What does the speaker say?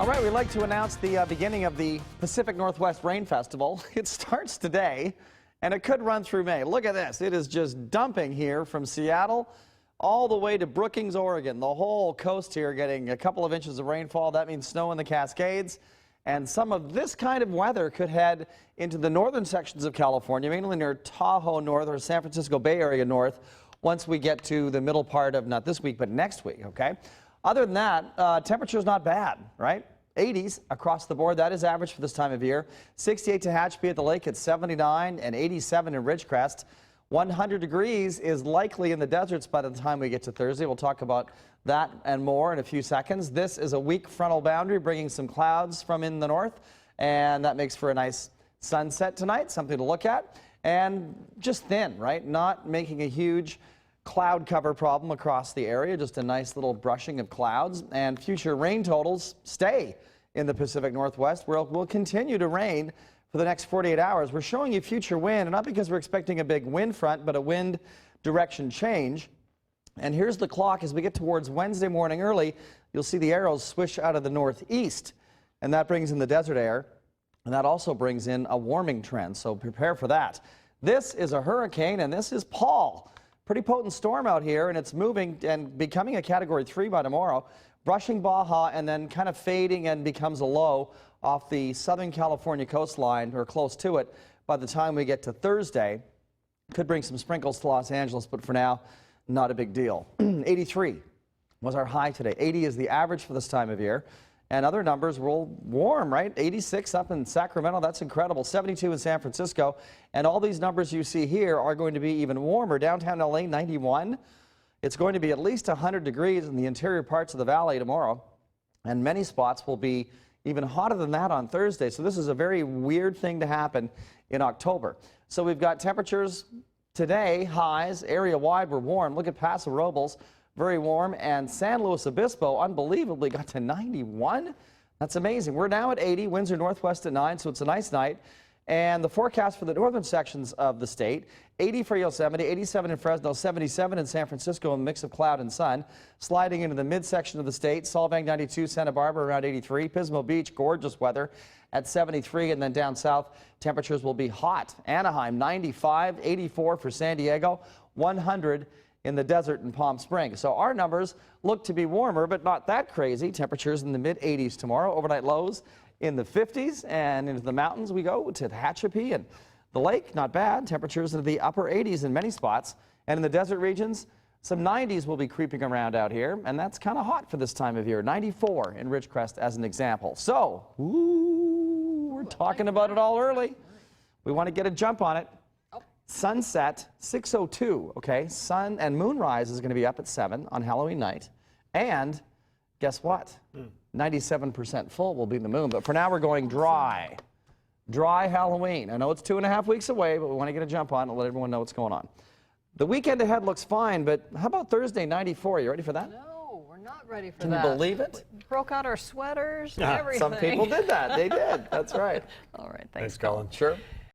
right, we'd like to announce the beginning of the Pacific Northwest Rain Festival. It starts today, and it could run through May. Look at this. It is just dumping here from Seattle all the way to Brookings, Oregon. The whole coast here getting a couple of inches of rainfall. That means snow in the Cascades. And some of this kind of weather could head into the northern sections of California, mainly near Tahoe North or San Francisco Bay Area North, once we get to the middle part of not this week, but next week, okay? Other than that, temperature's not bad, right? 80s across the board. That is average for this time of year. 68 Tehachapi at the lake at 79 and 87 in Ridgecrest. 100 degrees is likely in the deserts by the time we get to Thursday. We'll talk about that and more in a few seconds. This is a weak frontal boundary bringing some clouds from in the north, and that makes for a nice sunset tonight, something to look at. And just thin, right? Not making a huge cloud cover problem across the area, just a nice little brushing of clouds. And future rain totals stay in the Pacific Northwest, where it will continue to rain for the next 48 hours. We're showing you future wind, and not because we're expecting a big wind front, but a wind direction change. And here's the clock. As we get towards Wednesday morning early, you'll see the arrows swish out of the northeast, and that brings in the desert air, and that also brings in a warming trend, so prepare for that. This is a hurricane, and this is Paul. Pretty potent storm out here, and it's moving and becoming a Category 3 by tomorrow, brushing Baja and then kind of fading and becomes a low off the Southern California coastline, or close to it, by the time we get to Thursday. Could bring some sprinkles to Los Angeles, but for now, not a big deal. 83 was our high today. 80 is the average for this time of year. And other numbers were warm, right? 86 up in Sacramento. That's incredible. 72 in San Francisco. And all these numbers you see here are going to be even warmer. Downtown LA, 91. It's going to be at least 100 degrees in the interior parts of the valley tomorrow. And many spots will be even hotter than that on Thursday. So this is a very weird thing to happen in October. So we've got temperatures today, highs, area-wide were warm. Look at Paso Robles. Very warm, and San Luis Obispo unbelievably got to 91. That's amazing. We're now at 80, winds are northwest at 9, so it's a nice night. And the forecast for the northern sections of the state, 80 for Yosemite, 87 in Fresno, 77 in San Francisco, a mix of cloud and sun. Sliding into the midsection of the state, Solvang 92, Santa Barbara around 83, Pismo Beach, gorgeous weather at 73, and then down south, temperatures will be hot. Anaheim 95, 84 for San Diego, 100 in the desert in Palm Springs. So our numbers look to be warmer, but not that crazy. Temperatures in the mid-80s tomorrow. Overnight lows in the 50s, and into the mountains we go to Tehachapi and the lake. Not bad. Temperatures into the upper 80s in many spots. And in the desert regions, some 90s will be creeping around out here, and that's kind of hot for this time of year. 94 in Ridgecrest as an example. So, we're talking about it all early. We want to get a jump on it. Sunset, 6:02, okay? Sun and moonrise is going to be up at 7 on Halloween night. And guess what? 97% full will be the moon. But for now, we're going dry. Dry Halloween. I know it's 2.5 weeks away, but we want to get a jump on it and let everyone know what's going on. The weekend ahead looks fine, but how about Thursday, 94? You ready for that? No, we're not ready for Can that. you believe it? We broke out our sweaters and everything. Some people did that. They did. That's right. All right. Thanks, Colin. Sure.